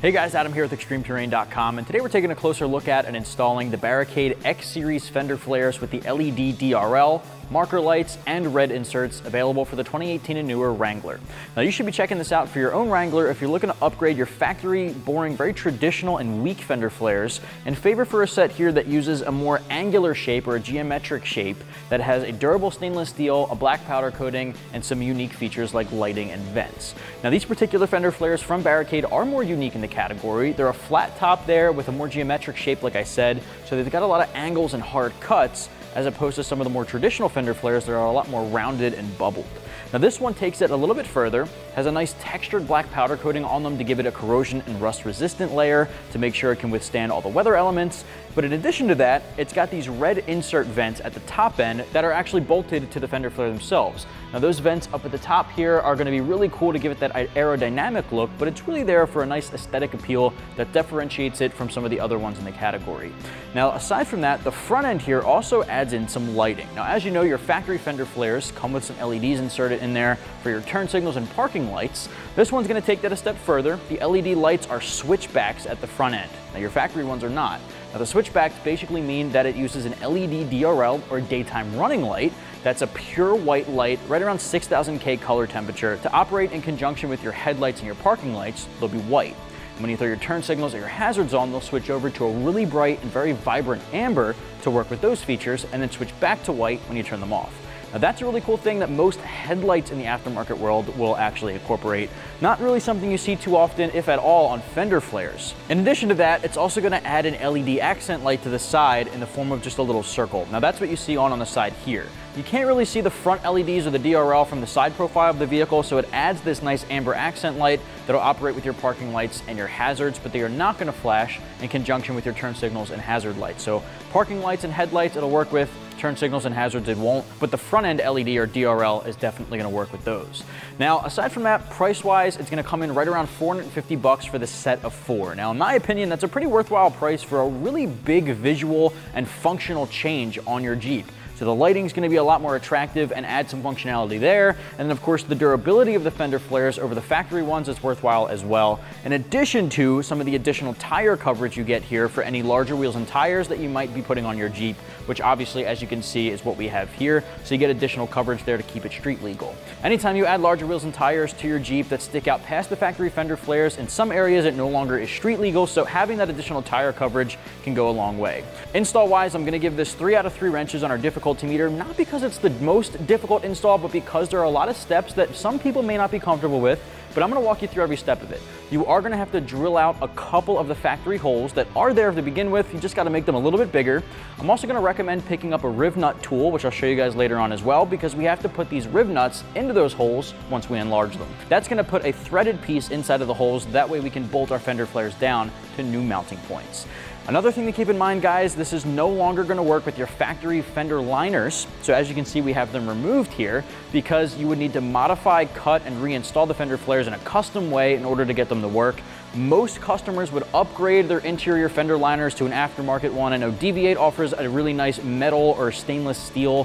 Hey guys, Adam here with ExtremeTerrain.com, and today we're taking a closer look at and installing the Barricade X Series fender flares with the LED DRL, marker lights, and red inserts available for the 2018 and newer Wrangler. Now you should be checking this out for your own Wrangler if you're looking to upgrade your factory boring, very traditional and weak fender flares and favor for a set here that uses a more angular shape or a geometric shape that has a durable stainless steel, a black powder coating, and some unique features like lighting and vents. Now these particular fender flares from Barricade are more unique in the category. They're a flat top there with a more geometric shape, like I said, so they've got a lot of angles and hard cuts, as opposed to some of the more traditional fender flares that are a lot more rounded and bubbled. Now this one takes it a little bit further, has a nice textured black powder coating on them to give it a corrosion and rust resistant layer to make sure it can withstand all the weather elements. But in addition to that, it's got these red insert vents at the top end that are actually bolted to the fender flare themselves. Now those vents up at the top here are going to be really cool to give it that aerodynamic look, but it's really there for a nice aesthetic appeal that differentiates it from some of the other ones in the category. Now aside from that, the front end here also adds in some lighting. Now as you know, your factory fender flares come with some LEDs inserted in there for your turn signals and parking lights. This one's going to take that a step further. The LED lights are switchbacks at the front end. Now your factory ones are not. Now the switchbacks basically mean that it uses an LED DRL, or daytime running light, that's a pure white light right around 6000 K color temperature to operate in conjunction with your headlights and your parking lights. They'll be white. And when you throw your turn signals or your hazards on, they'll switch over to a really bright and very vibrant amber to work with those features, and then switch back to white when you turn them off. Now that's a really cool thing that most headlights in the aftermarket world will actually incorporate. Not really something you see too often, if at all, on fender flares. In addition to that, it's also going to add an LED accent light to the side in the form of just a little circle. Now that's what you see on the side here. You can't really see the front LEDs or the DRL from the side profile of the vehicle, so it adds this nice amber accent light that'll operate with your parking lights and your hazards, but they are not going to flash in conjunction with your turn signals and hazard lights. So parking lights and headlights it'll work with, turn signals and hazards it won't, but the front end LED or DRL is definitely going to work with those. Now aside from that, price wise, it's going to come in right around $450 for the set of 4. Now in my opinion, that's a pretty worthwhile price for a really big visual and functional change on your Jeep. So the lighting is going to be a lot more attractive and add some functionality there. And then of course the durability of the fender flares over the factory ones is worthwhile as well. In addition to some of the additional tire coverage you get here for any larger wheels and tires that you might be putting on your Jeep, which obviously, as you can see, is what we have here. So you get additional coverage there to keep it street legal. Anytime you add larger wheels and tires to your Jeep that stick out past the factory fender flares, in some areas it no longer is street legal, so having that additional tire coverage can go a long way. Install wise, I'm going to give this 3 out of 3 wrenches on our difficulty meter, not because it's the most difficult install, but because there are a lot of steps that some people may not be comfortable with, but I'm going to walk you through every step of it. You are going to have to drill out a couple of the factory holes that are there to begin with. You just got to make them a little bit bigger. I'm also going to recommend picking up a riv nut tool, which I'll show you guys later on as well, because we have to put these riv nuts into those holes once we enlarge them. That's going to put a threaded piece inside of the holes. That way we can bolt our fender flares down to new mounting points. Another thing to keep in mind, guys, this is no longer going to work with your factory fender liners. So as you can see, we have them removed here because you would need to modify, cut, and reinstall the fender flares in a custom way in order to get them to work. Most customers would upgrade their interior fender liners to an aftermarket one. I know Deviate offers a really nice metal or stainless steel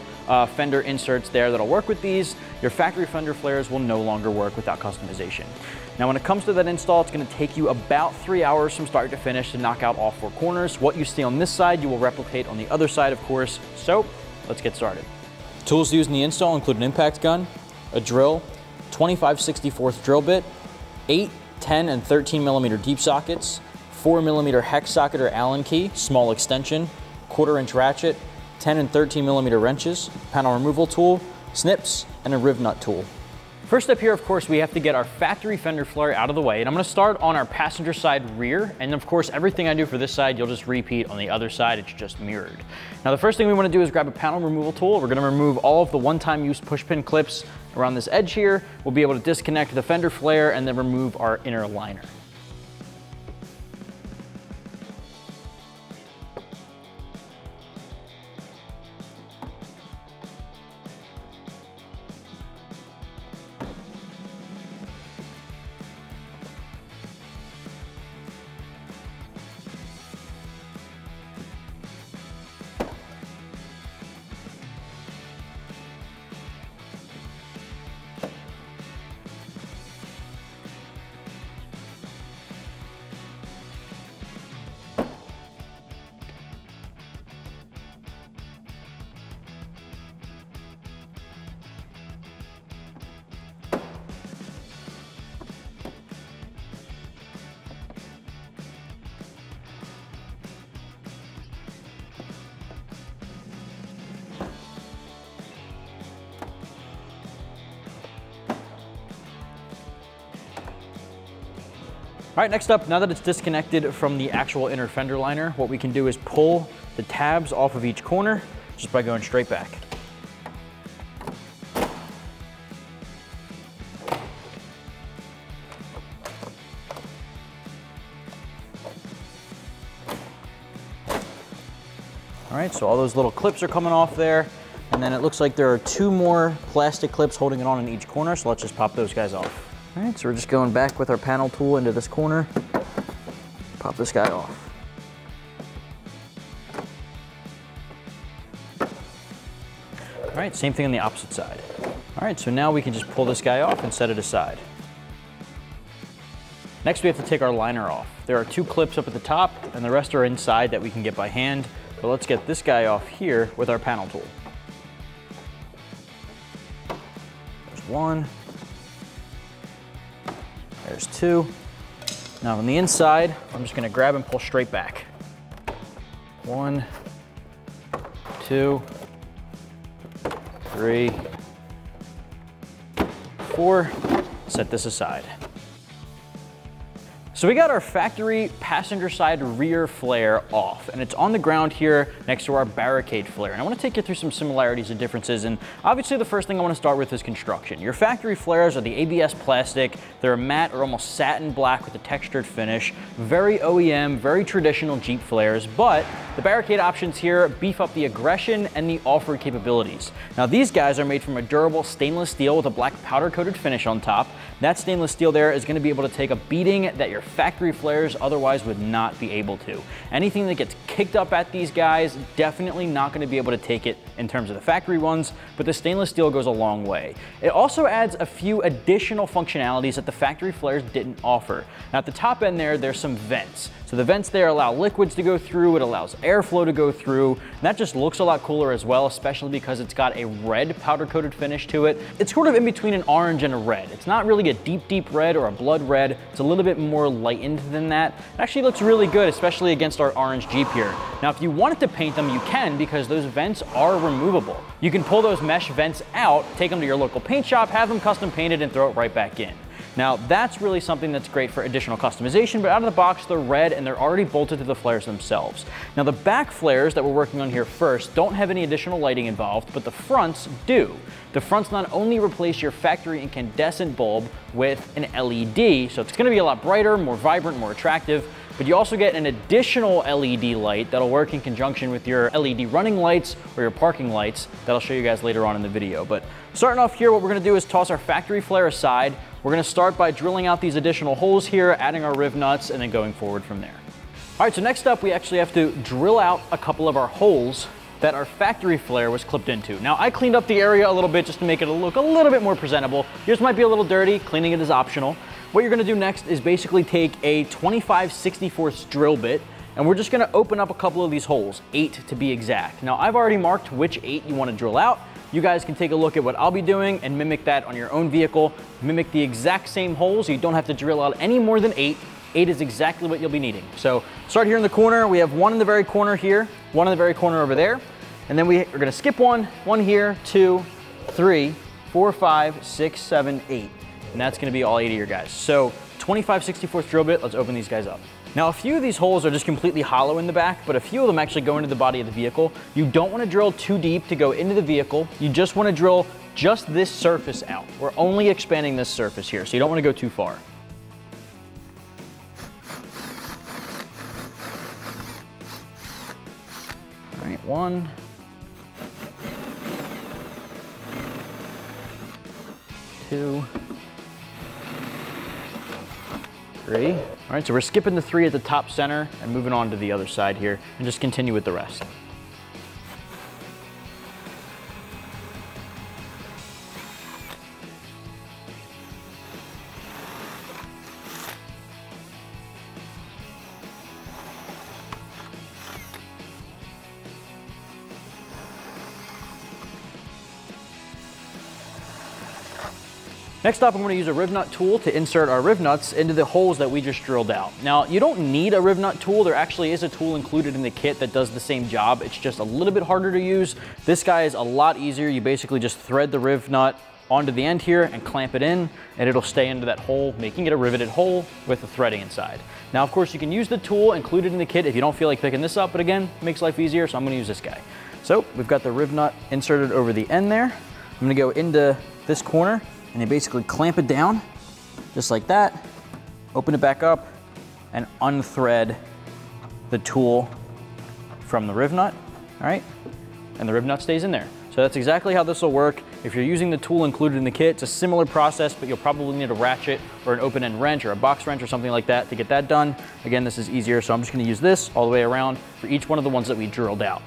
fender inserts there that'll work with these. Your factory fender flares will no longer work without customization. Now when it comes to that install, it's going to take you about 3 hours from start to finish to knock out all 4 corners. What you see on this side, you will replicate on the other side, of course. So let's get started. Tools used in the install include an impact gun, a drill, 25/64 drill bit, 8, 10, and 13 millimeter deep sockets, 4 millimeter hex socket or Allen key, small extension, 1/4 inch ratchet, 10 and 13 millimeter wrenches, panel removal tool, snips, and a riv nut tool. First up here, of course, we have to get our factory fender flare out of the way, and I'm going to start on our passenger side rear, and of course everything I do for this side you'll just repeat on the other side. It's just mirrored. Now the first thing we want to do is grab a panel removal tool. We're going to remove all of the one-time use push pin clips around this edge here. We'll be able to disconnect the fender flare and then remove our inner liner. All right, next up, now that it's disconnected from the actual inner fender liner, what we can do is pull the tabs off of each corner just by going straight back. All right, so all those little clips are coming off there, and then it looks like there are 2 more plastic clips holding it on in each corner, so let's just pop those guys off. All right, so we're just going back with our panel tool into this corner, pop this guy off. All right, same thing on the opposite side. All right, so now we can just pull this guy off and set it aside. Next, we have to take our liner off. There are 2 clips up at the top, and the rest are inside that we can get by hand, but let's get this guy off here with our panel tool. There's 1. There's 2. Now on the inside, I'm just gonna grab and pull straight back. 1, 2, 3, 4, set this aside. So we got our factory passenger side rear flare off, and it's on the ground here next to our barricade flare. And I want to take you through some similarities and differences, and obviously the first thing I want to start with is construction. Your factory flares are the ABS plastic. They're a matte or almost satin black with a textured finish. Very OEM, very traditional Jeep flares, but the barricade options here beef up the aggression and the off-road capabilities. Now these guys are made from a durable stainless steel with a black powder-coated finish on top. That stainless steel there is going to be able to take a beating that your factory flares otherwise would not be able to. Anything that gets kicked up at these guys, definitely not going to be able to take it in terms of the factory ones, but the stainless steel goes a long way. It also adds a few additional functionalities that the factory flares didn't offer. Now at the top end there's some vents. So the vents there allow liquids to go through, it allows airflow to go through, and that just looks a lot cooler as well, especially because it's got a red powder-coated finish to it. It's sort of in between an orange and a red. It's not really a deep red or a blood red. It's a little bit more lightened than that. It actually looks really good, especially against our orange Jeep here. Now, if you wanted to paint them, you can, because those vents are removable. You can pull those mesh vents out, take them to your local paint shop, have them custom painted, and throw it right back in. Now, that's really something that's great for additional customization, but out of the box, they're red and they're already bolted to the flares themselves. Now, the back flares that we're working on here first don't have any additional lighting involved, but the fronts do. The fronts not only replace your factory incandescent bulb with an LED, so it's gonna be a lot brighter, more vibrant, more attractive, but you also get an additional LED light that'll work in conjunction with your LED running lights or your parking lights that I'll show you guys later on in the video. But starting off here, what we're gonna do is toss our factory flare aside. We're gonna start by drilling out these additional holes here, adding our riv nuts, and then going forward from there. All right, so next up, we actually have to drill out a couple of our holes that our factory flare was clipped into. Now, I cleaned up the area a little bit just to make it look a little bit more presentable. Yours might be a little dirty, cleaning it is optional. What you're gonna do next is basically take a 25/64 drill bit, and we're just gonna open up a couple of these holes, 8 to be exact. Now, I've already marked which 8 you wanna drill out. You guys can take a look at what I'll be doing and mimic that on your own vehicle. Mimic the exact same holes, so you don't have to drill out any more than 8. 8 is exactly what you'll be needing. So start here in the corner. We have 1 in the very corner here, 1 in the very corner over there. And then we're gonna skip 1 here, 2, 3, 4, 5, 6, 7, 8. And that's gonna be all 8 of your guys. So 25/64 drill bit, let's open these guys up. Now, a few of these holes are just completely hollow in the back, but a few of them actually go into the body of the vehicle. You don't want to drill too deep to go into the vehicle. You just want to drill just this surface out. We're only expanding this surface here, so you don't want to go too far. All right, 1. 2. 3. All right, so we're skipping the 3 at the top center and moving on to the other side here and just continue with the rest. Next up, I'm going to use a riv nut tool to insert our riv nuts into the holes that we just drilled out. Now, you don't need a riv nut tool. There actually is a tool included in the kit that does the same job. It's just a little bit harder to use. This guy is a lot easier. You basically just thread the riv nut onto the end here and clamp it in, and it'll stay into that hole, making it a riveted hole with the threading inside. Now, of course, you can use the tool included in the kit if you don't feel like picking this up, but again, makes life easier, so I'm gonna use this guy. So we've got the riv nut inserted over the end there. I'm gonna go into this corner and you basically clamp it down just like that, open it back up, and unthread the tool from the riv nut, all right? And the riv nut stays in there. So that's exactly how this will work. If you're using the tool included in the kit, it's a similar process, but you'll probably need a ratchet or an open-end wrench or a box wrench or something like that to get that done. Again, this is easier, so I'm just gonna use this all the way around for each one of the ones that we drilled out.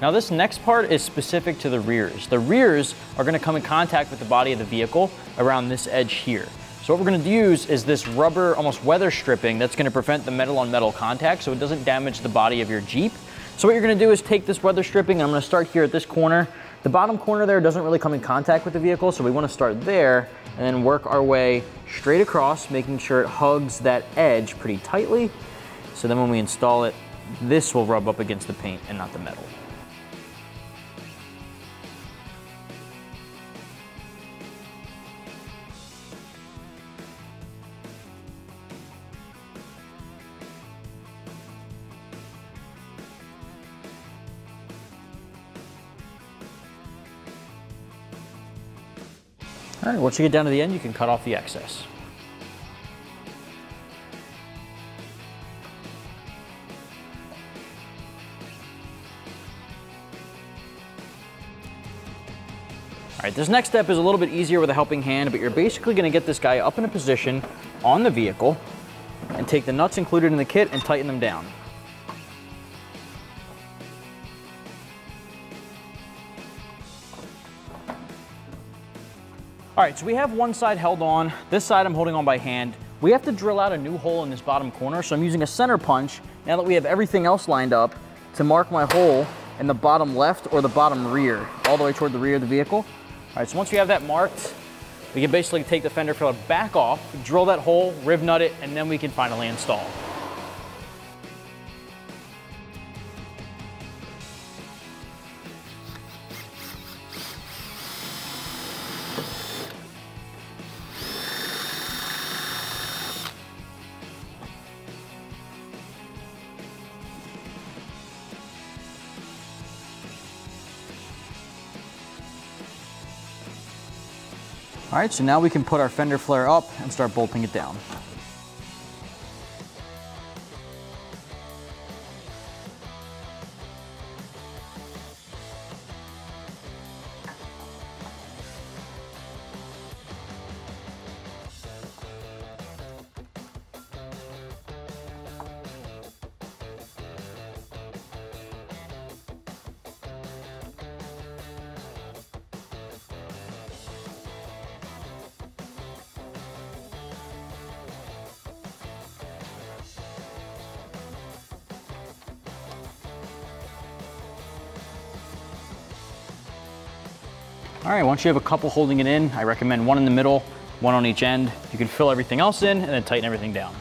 Now this next part is specific to the rears. The rears are gonna come in contact with the body of the vehicle around this edge here. So what we're gonna use is this rubber, almost weather stripping that's gonna prevent the metal on metal contact so it doesn't damage the body of your Jeep. So what you're gonna do is take this weather stripping, and I'm gonna start here at this corner. The bottom corner there doesn't really come in contact with the vehicle, so we wanna start there and then work our way straight across, making sure it hugs that edge pretty tightly. So then when we install it, this will rub up against the paint and not the metal. All right, once you get down to the end, you can cut off the excess. All right, this next step is a little bit easier with a helping hand, but you're basically gonna get this guy up in a position on the vehicle and take the nuts included in the kit and tighten them down. All right, so we have one side held on. This side I'm holding on by hand. We have to drill out a new hole in this bottom corner, so I'm using a center punch, now that we have everything else lined up, to mark my hole in the bottom left or the bottom rear, all the way toward the rear of the vehicle. All right, so once we have that marked, we can basically take the fender filler back off, drill that hole, riv nut it, and then we can finally install. All right, so now we can put our fender flare up and start bolting it down. All right, once you have a couple holding it in, I recommend one in the middle, one on each end. You can fill everything else in and then tighten everything down.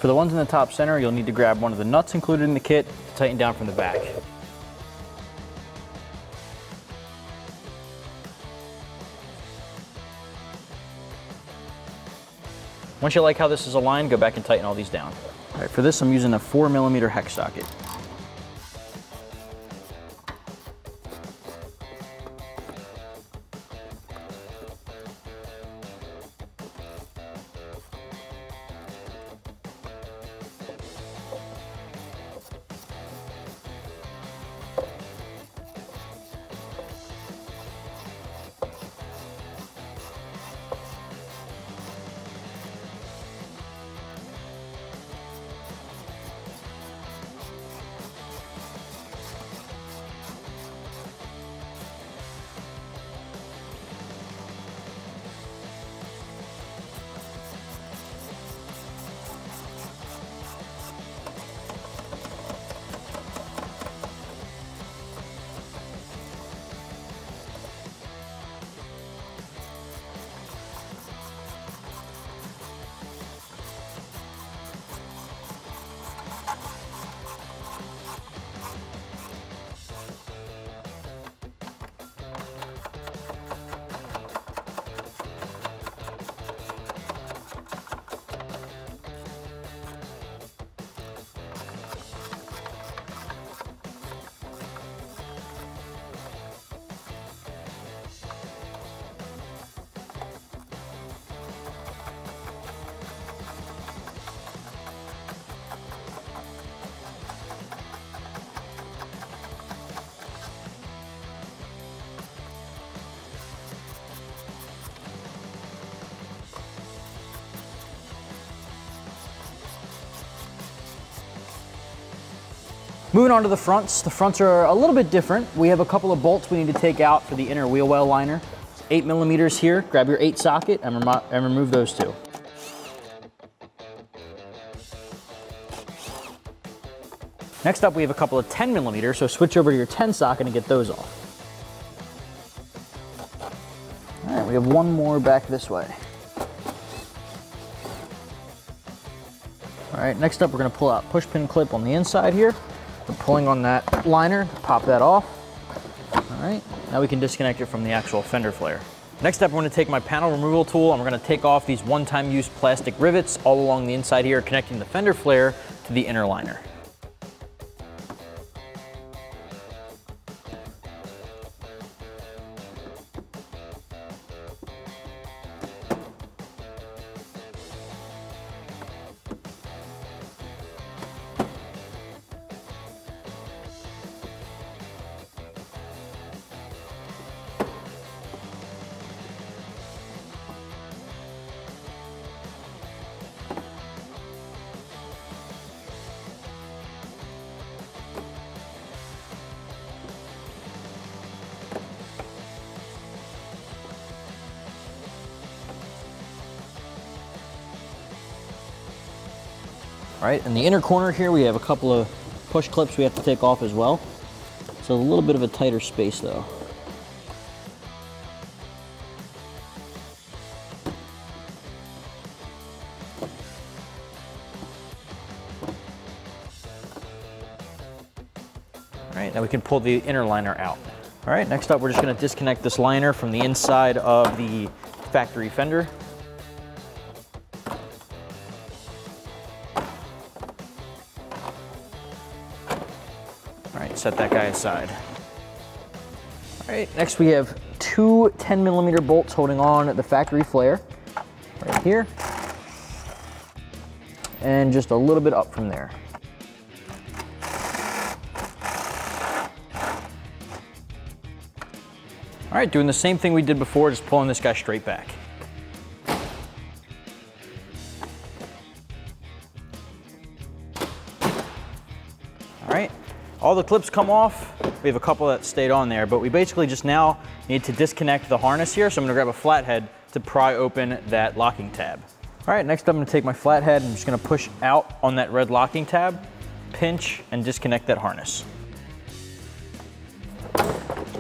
For the ones in the top center, you'll need to grab one of the nuts included in the kit to tighten down from the back. Once you like how this is aligned, go back and tighten all these down. All right, for this, I'm using a 4mm hex socket. Moving on to the fronts. The fronts are a little bit different. We have a couple of bolts we need to take out for the inner wheel well liner. 8mm here. Grab your 8 socket and remove those two. Next up, we have a couple of 10mm, so switch over to your 10 socket and get those off. All right, we have one more back this way. All right, next up, we're gonna pull out push pin clip on the inside here. We're pulling on that liner, pop that off. All right, now we can disconnect it from the actual fender flare. Next up, I'm gonna take my panel removal tool and we're gonna take off these one-time use plastic rivets all along the inside here, connecting the fender flare to the inner liner. All right, in the inner corner here, we have a couple of push clips we have to take off as well. So a little bit of a tighter space though. All right, now we can pull the inner liner out. All right, next up, we're just gonna disconnect this liner from the inside of the factory fender. All right, set that guy aside. All right, next we have two 10mm bolts holding on the factory flare right here, and just a little bit up from there. All right, doing the same thing we did before, just pulling this guy straight back. All right, all the clips come off. We have a couple that stayed on there, but we basically just now need to disconnect the harness here. So I'm gonna grab a flathead to pry open that locking tab. All right, next I'm gonna take my flathead and I'm just gonna push out on that red locking tab, pinch, and disconnect that harness.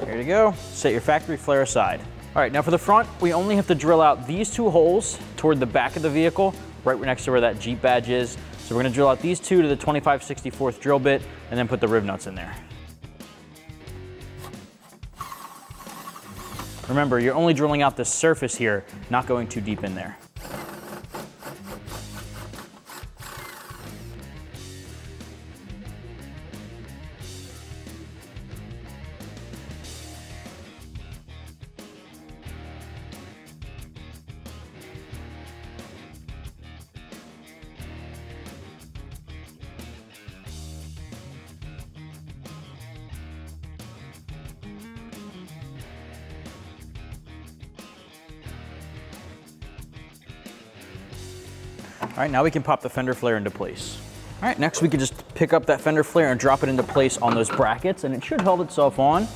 Here you go, set your factory flare aside. All right, now for the front, we only have to drill out these two holes toward the back of the vehicle, right next to where that Jeep badge is. So we're gonna drill out these two to the 25/64 drill bit and then put the rib nuts in there. Remember, you're only drilling out the surface here, not going too deep in there. All right, now we can pop the fender flare into place. All right, next we can just pick up that fender flare and drop it into place on those brackets, and it should hold itself on.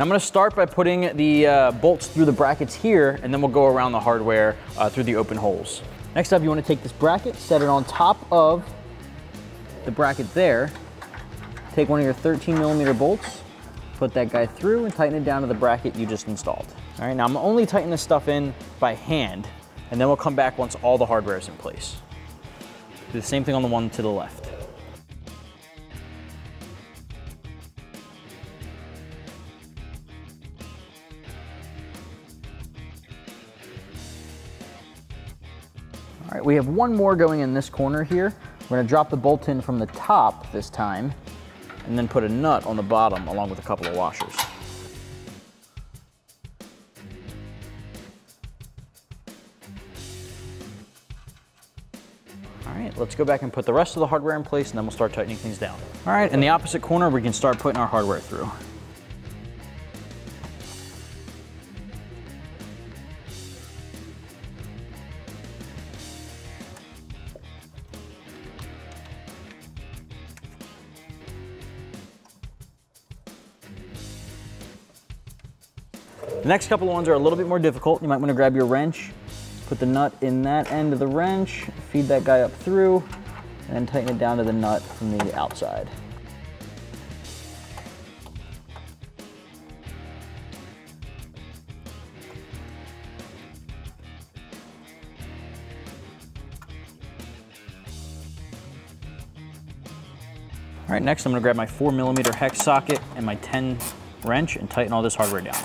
I'm gonna start by putting the bolts through the brackets here, and then we'll go around the hardware through the open holes. Next up, you wanna take this bracket, set it on top of the bracket there. Take one of your 13mm bolts, put that guy through and tighten it down to the bracket you just installed. All right, now I'm only tightening this stuff in by hand, and then we'll come back once all the hardware is in place. Do the same thing on the one to the left. All right, we have one more going in this corner here. We're gonna drop the bolt in from the top this time, and then put a nut on the bottom along with a couple of washers. All right, let's go back and put the rest of the hardware in place, and then we'll start tightening things down. All right, in the opposite corner, we can start putting our hardware through. The next couple of ones are a little bit more difficult. You might want to grab your wrench, put the nut in that end of the wrench, feed that guy up through, and then tighten it down to the nut from the outside. All right, next I'm gonna grab my 4mm hex socket and my 10 wrench and tighten all this hardware down.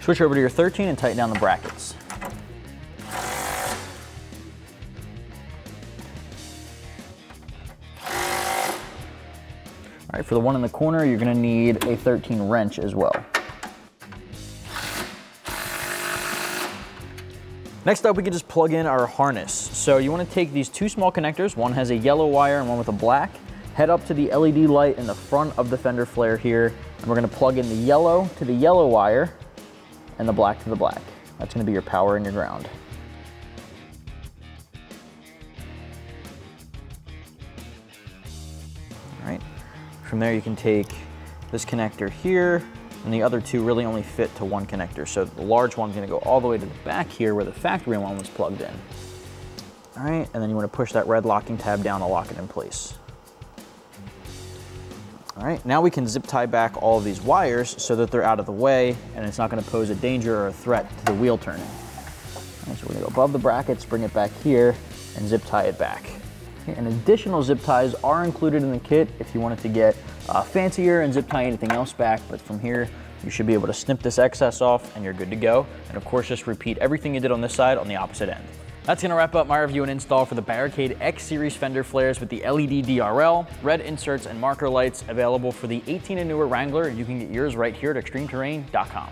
Switch over to your 13 and tighten down the brackets. All right, for the one in the corner, you're gonna need a 13 wrench as well. Next up, we can just plug in our harness. So you wanna take these two small connectors, one has a yellow wire and one with a black, head up to the LED light in the front of the fender flare here, and we're gonna plug in the yellow to the yellow wire and the black to the black. That's gonna be your power and your ground. All right, from there you can take this connector here, and the other two really only fit to one connector. So the large one's gonna go all the way to the back here where the factory one was plugged in. All right, and then you wanna push that red locking tab down to lock it in place. All right, now we can zip tie back all of these wires so that they're out of the way and it's not gonna pose a danger or a threat to the wheel turning. All right, so we're gonna go above the brackets, bring it back here, and zip tie it back. And additional zip ties are included in the kit if you wanted to get fancier and zip tie anything else back, but from here you should be able to snip this excess off and you're good to go. And of course, just repeat everything you did on this side on the opposite end. That's going to wrap up my review and install for the Barricade X Series fender flares with the LED DRL, red inserts, and marker lights, available for the 18 and newer Wrangler. You can get yours right here at ExtremeTerrain.com.